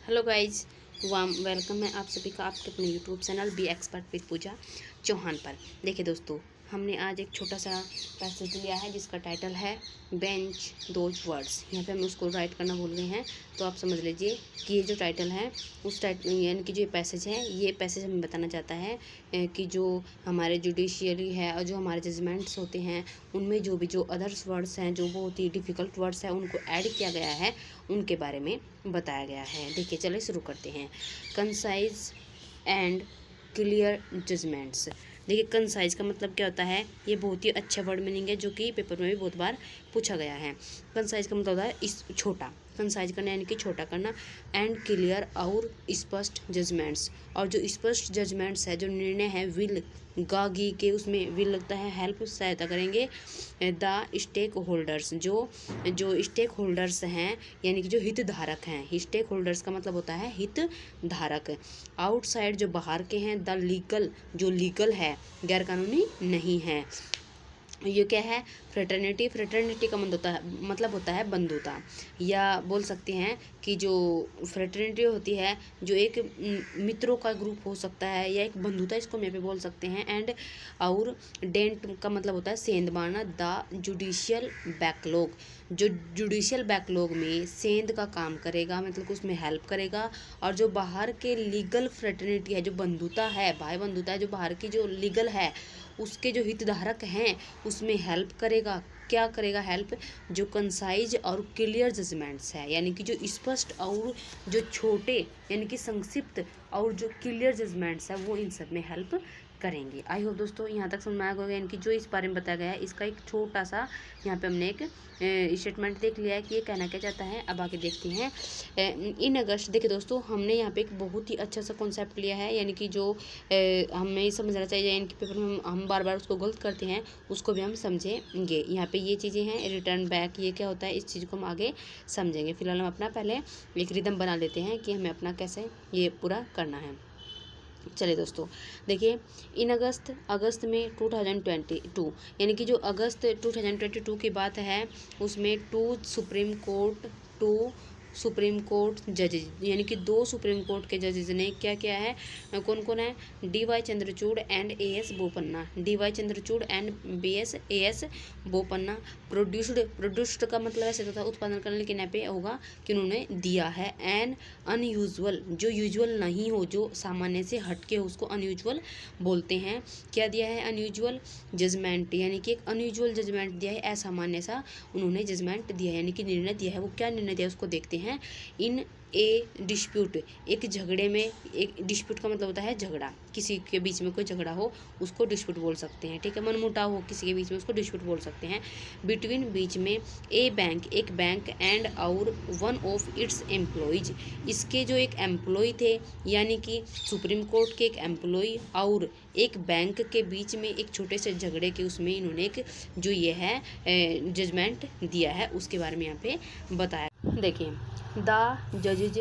Hello guys, वाम welcome है आप सभी का आपके अपने YouTube channel be expert with Pooja Chauhan पर। देखिए दोस्तों, हमने आज एक छोटा सा पैसेज लिया है जिसका टाइटल है बेंच दोज वर्ड्स। यहाँ पे हम उसको राइट करना भूल गए हैं, तो आप समझ लीजिए कि ये जो टाइटल है उस टाइटल यानी कि जो पैसेज है, ये पैसेज हमें बताना चाहता है कि जो हमारे जुडिशियरी है और जो हमारे जजमेंट्स होते हैं उनमें जो भी जो अदर्स वर्ड्स हैं, जो बहुत ही डिफ़िकल्ट वर्ड्स हैं, उनको ऐड किया गया है, उनके बारे में बताया गया है। देखिए चलिए शुरू करते हैं। Concise and clear judgments. देखिए कंसाइज का मतलब क्या होता है, ये बहुत ही अच्छा वर्ड मीनिंग है जो कि पेपर में भी बहुत बार पूछा गया है। कंसाइज का मतलब होता है इस छोटा, कंसाइज करना यानी कि छोटा करना, एंड क्लियर और स्पष्ट जजमेंट्स। और जो स्पष्ट जजमेंट्स है, जो निर्णय है, विल गागी के उसमें विल लगता है हेल्प, सहायता करेंगे द स्टेक होल्डर्स, जो जो स्टेक होल्डर्स हैं यानी कि जो हितधारक हैं। स्टेक होल्डर्स का मतलब होता है हितधारक। आउटसाइड जो बाहर के हैं, द लीगल जो लीगल है, गैर कानूनी नहीं है। ये क्या है, फ्रेटर्निटी। फ्रेटर्निटी का मतलब होता है बंधुता, या बोल सकते हैं कि जो फ्रेटर्निटी होती है जो एक मित्रों का ग्रुप हो सकता है या एक बंधुता, इसको हम यहाँ पे बोल सकते हैं। एंड और डेंट का मतलब होता है सेंध मारना। द जुडिशियल बैकलॉग, जो जुडिशियल बैकलॉग में सेंध का काम करेगा, मतलब उसमें हेल्प करेगा। और जो बाहर के लीगल फ्रेटर्निटी है, जो बंधुता है, भाई बंधुता है, जो बाहर की जो लीगल है उसके जो हितधारक हैं उसमें हेल्प करेगा। क्या करेगा हेल्प, जो कंसाइज और क्लियर जजमेंट्स है यानी कि जो स्पष्ट और जो छोटे यानी कि संक्षिप्त और जो क्लियर जजमेंट्स है वो इन सब में हेल्प करेंगे। आई होप दोस्तों यहाँ तक समझ में आया होगा, यानी कि जो इस बारे में बताया गया है इसका एक छोटा सा यहाँ पे हमने एक स्टेटमेंट देख लिया है कि ये कहना क्या चाहता है। अब आगे देखते हैं इन अगस्त। देखिए दोस्तों, हमने यहाँ पे एक बहुत ही अच्छा सा कॉन्सेप्ट लिया है, यानी कि जो हमें समझना चाहिए, यानी कि पेपर में हम बार बार उसको गलत करते हैं, उसको भी हम समझेंगे। यहाँ पे ये चीज़ें हैं, रिटर्न बैक ये क्या होता है, इस चीज़ को हम आगे समझेंगे। फिलहाल हम अपना पहले एक रिदम बना लेते हैं कि हमें अपना कैसे ये पूरा करना है। चलिए दोस्तों देखिए, इन अगस्त में 2022 यानी कि जो अगस्त 2022 की बात है उसमें टू सुप्रीम कोर्ट जजेज यानी कि 2 सुप्रीम कोर्ट के जजेज ने क्या किया है, कौन कौन है, D.Y.. Chandrachud and AS. Bopanna. D.Y.. Chandrachud and AS. Bopanna produced का मतलब ऐसे होता है उत्पादन करने, लेकिन यहाँ पे होगा कि उन्होंने दिया है। एन अनयूजुअल, जो यूजुअल नहीं हो, जो सामान्य से हटके हो, उसको अनयूजुअल बोलते हैं। क्या दिया है, अनयूजुअल जजमेंट, यानी कि एक अनयूजुअल जजमेंट दिया है, असामान्य सा उन्होंने जजमेंट दिया है यानी कि निर्णय दिया है। वो क्या निर्णय दिया है उसको देखते हैं। इन ए डिस्प्यूट, एक झगड़े में, एक डिस्प्यूट का मतलब होता है झगड़ा, किसी के बीच में कोई झगड़ा हो उसको डिस्प्यूट बोल सकते हैं, ठीक है। मनमुटाव हो किसी के बीच में उसको डिस्प्यूट बोल सकते हैं। बिटवीन बीच में, ए बैंक एक बैंक, एंड और वन ऑफ इट्स एम्प्लॉयज, इसके जो एक एम्प्लॉय थे यानी कि सुप्रीम कोर्ट के एक एम्प्लॉय और एक बैंक के बीच में एक छोटे से झगड़े के उसमें इन्होंने एक जो ये है जजमेंट दिया है, उसके बारे में यहाँ पे बताया। देखिए, द जजेज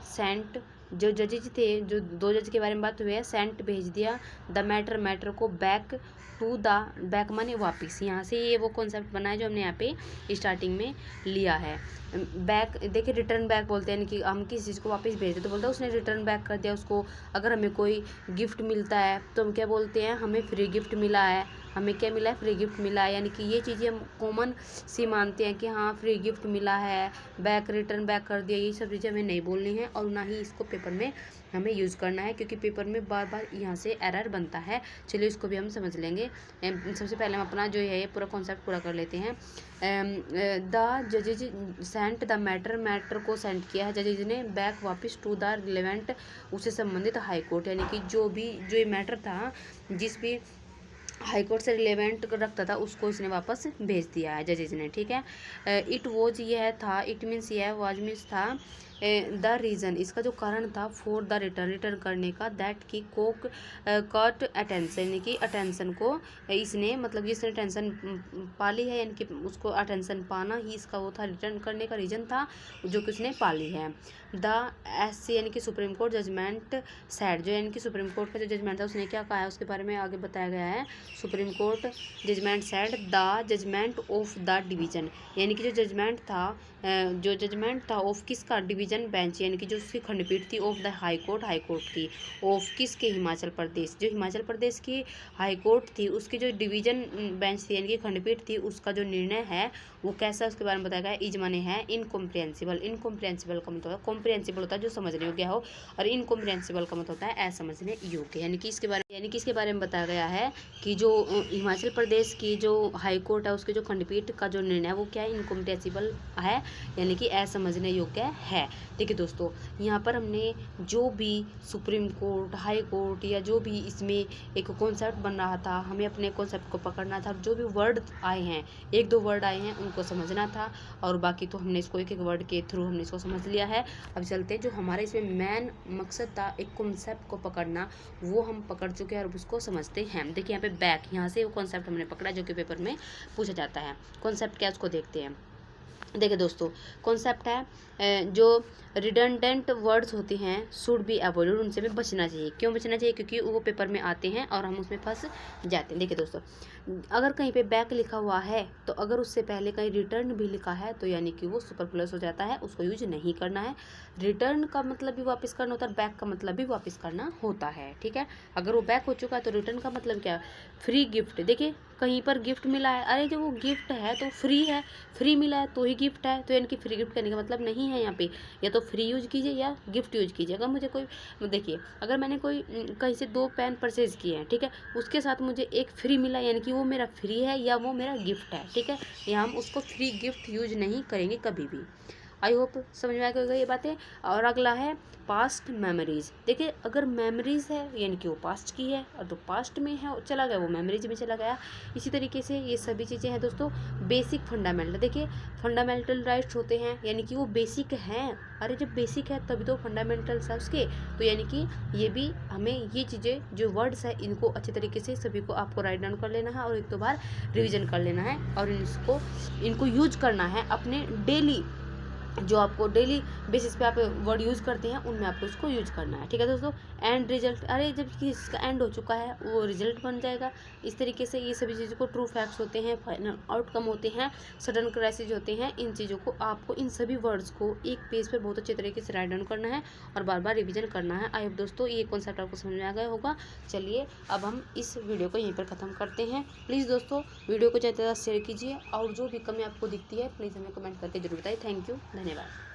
सेंट, जो जजेज थे, जो 2 जज के बारे में बात हुई है, सेंट भेज दिया द मैटर को बैक टू द बैक माने वापिस। यहाँ से ये वो कॉन्सेप्ट बना है जो हमने यहाँ पे स्टार्टिंग में लिया है। बैक देखिए, रिटर्न बैक बोलते हैं, यानी कि हम किसी चीज़ को वापस भेजते तो बोलते हैं उसने रिटर्न बैक कर दिया उसको। अगर हमें कोई गिफ्ट मिलता है तो हम क्या बोलते हैं, हमें फ्री गिफ्ट मिला है, हमें क्या मिला है, फ्री गिफ्ट मिला है। यानी कि ये चीज़ें हम कॉमन सी मानते हैं कि हाँ फ्री गिफ्ट मिला है, बैक रिटर्न बैक कर दिया, ये सब चीज़ें हमें नहीं बोलनी है और ना ही इसको पेपर में हमें यूज़ करना है, क्योंकि पेपर में बार बार यहाँ से एरर बनता है। चलिए इसको भी हम समझ लेंगे। सबसे पहले हम अपना जो है ये पूरा कॉन्सेप्ट पूरा कर लेते हैं। द जजेज सेंट द मैटर को सेंड किया है जजेज ने बैक वापस टू द रिलेवेंट, उससे संबंधित हाई कोर्ट, यानी कि जो ये मैटर था जिस भी हाई कोर्ट से रिलेवेंट रखता था उसको इसने वापस भेज दिया है जजेज ने, ठीक है। इट वॉज यह था, इट मीन्स यह वाज मीन्स था, द रीज़न इसका जो कारण था, फॉर द रिटर्न करने का, दैट की कोक कट अटेंशन, यानी कि अटेंशन को इसने मतलब जिसने अटेंशन पाली है, यानी कि उसको अटेंशन पाना ही इसका वो था, रिटर्न करने का रीज़न था जो कि उसने पाली है। द एस यानी कि सुप्रीम कोर्ट जजमेंट सैड, जो यानी कि सुप्रीम कोर्ट का जो जजमेंट था उसने क्या कहा है उसके बारे में आगे बताया गया है। Supreme court judgment said the judgment of the division, यानी कि जो जजमेंट था जो जजमेंट था ऑफ किसका, डिवीजन बेंच यानी कि जो उसकी खंडपीठ थी, ऑफ द हाई कोर्ट की, ऑफ किसके, हिमाचल प्रदेश, जो हिमाचल प्रदेश की हाई कोर्ट थी उसकी जो डिवीजन बेंच थी यानी कि खंडपीठ थी, उसका जो निर्णय है वो कैसा, उसके बारे में बताया गया। इज माने है इनकॉम्प्रिहेंसिबल, इनकॉम्प्रिहेंसिबल का मतलब कॉम्प्रिहेंसिबल होता है जो समझने योग्य हो, और इनकॉम्प्रिहेंसिबल का मतलब होता है असमझने योग्य, यानी कि इसके बारे में बताया गया है कि जो हिमाचल प्रदेश की जो हाई कोर्ट है उसके जो खंडपीठ का जो निर्णय है वो क्या है, इनकॉम्प्रिहेंसिबल है, यानी कि असमझने योग्य है। देखिए दोस्तों, यहाँ पर हमने जो भी सुप्रीम कोर्ट, हाई कोर्ट या जो भी इसमें एक कॉन्सेप्ट बन रहा था, हमें अपने कॉन्सेप्ट को पकड़ना था, जो भी वर्ड आए हैं, एक दो वर्ड आए हैं उनको समझना था, और बाकी तो हमने इसको एक एक वर्ड के थ्रू हमने इसको समझ लिया है। अब चलते हैं, जो हमारे इसमें मेन मकसद था एक कॉन्सेप्ट को पकड़ना, वो हम पकड़ चुके हैं और उसको समझते हैं। देखिए यहाँ पे बैक, यहाँ से वो कॉन्सेप्ट हमने पकड़ा जो कि पेपर में पूछा जाता है। कॉन्सेप्ट क्या, उसको देखते हैं। देखिए दोस्तों, कॉन्सेप्ट है जो रिडंडेंट वर्ड्स होते हैं शुड बी अवॉइडेड, उनसे भी बचना चाहिए। क्यों बचना चाहिए, क्योंकि वो पेपर में आते हैं और हम उसमें फंस जाते हैं। देखिए दोस्तों, अगर कहीं पे बैक लिखा हुआ है तो अगर उससे पहले कहीं रिटर्न भी लिखा है तो यानी कि वो सुपरफ्लुअस हो जाता है, उसको यूज नहीं करना है। रिटर्न का मतलब भी वापस करना होता है, बैक का मतलब भी वापस करना होता है, ठीक है। अगर वो बैक हो चुका है तो रिटर्न का मतलब क्या है, फ्री गिफ्ट। देखिए कहीं पर गिफ्ट मिला है, अरे जब वो गिफ्ट है तो फ्री है, फ्री मिला है तो ही गिफ्ट है, तो यानी कि फ्री गिफ्ट करने का मतलब नहीं है यहाँ पे, या तो फ्री यूज कीजिए या गिफ्ट यूज कीजिए। अगर मुझे कोई, देखिए अगर मैंने कोई कहीं से 2 पेन परचेज किए हैं, ठीक है, उसके साथ मुझे एक फ्री मिला यानी कि वो मेरा फ्री है या वो मेरा गिफ्ट है, ठीक है। यहाँ हम उसको फ्री गिफ्ट यूज नहीं करेंगे कभी भी। आई होप समझ में आ गई ये बातें। और अगला है पास्ट मेमोरीज। देखिए अगर मेमोरीज है यानी कि वो पास्ट की है, और तो पास्ट में है चला गया वो मेमोरीज में चला गया। इसी तरीके से ये सभी चीज़ें हैं दोस्तों बेसिक फंडामेंटल। देखिए फंडामेंटल राइट्स होते हैं यानी कि वो बेसिक हैं, अरे जब बेसिक है तभी तो फंडामेंटल्स है उसके, तो यानी कि ये भी हमें ये चीज़ें जो वर्ड्स है इनको अच्छे तरीके से सभी को आपको राइट डाउन कर लेना है और एक दो बार रिविजन कर लेना है, और इनको यूज करना है अपने डेली, जो आपको डेली बेसिस पे आप वर्ड यूज़ करते हैं उनमें आपको इसको यूज करना है, ठीक है दोस्तों। एंड रिजल्ट, अरे जब इसका एंड हो चुका है वो रिजल्ट बन जाएगा। इस तरीके से ये सभी चीज़ों को ट्रू फैक्ट्स होते हैं, फाइनल आउटकम होते हैं, सडन क्राइसिस होते हैं। इन चीज़ों को आपको, इन सभी वर्ड्स को एक पेज पर बहुत अच्छे तरीके से राइट डाउन करना है और बार बार रिविजन करना है। आई होप दोस्तों ये कॉन्सेप्ट आपको समझ में आ गया होगा। चलिए अब हम इस वीडियो को यहीं पर ख़त्म करते हैं। प्लीज़ दोस्तों वीडियो को ज़्यादा से ज़्यादा शेयर कीजिए, और जो भी कमी आपको दिखती है प्लीज़ हमें कमेंट करके जरूर बताइए। थैंक यू, धन्यवाद।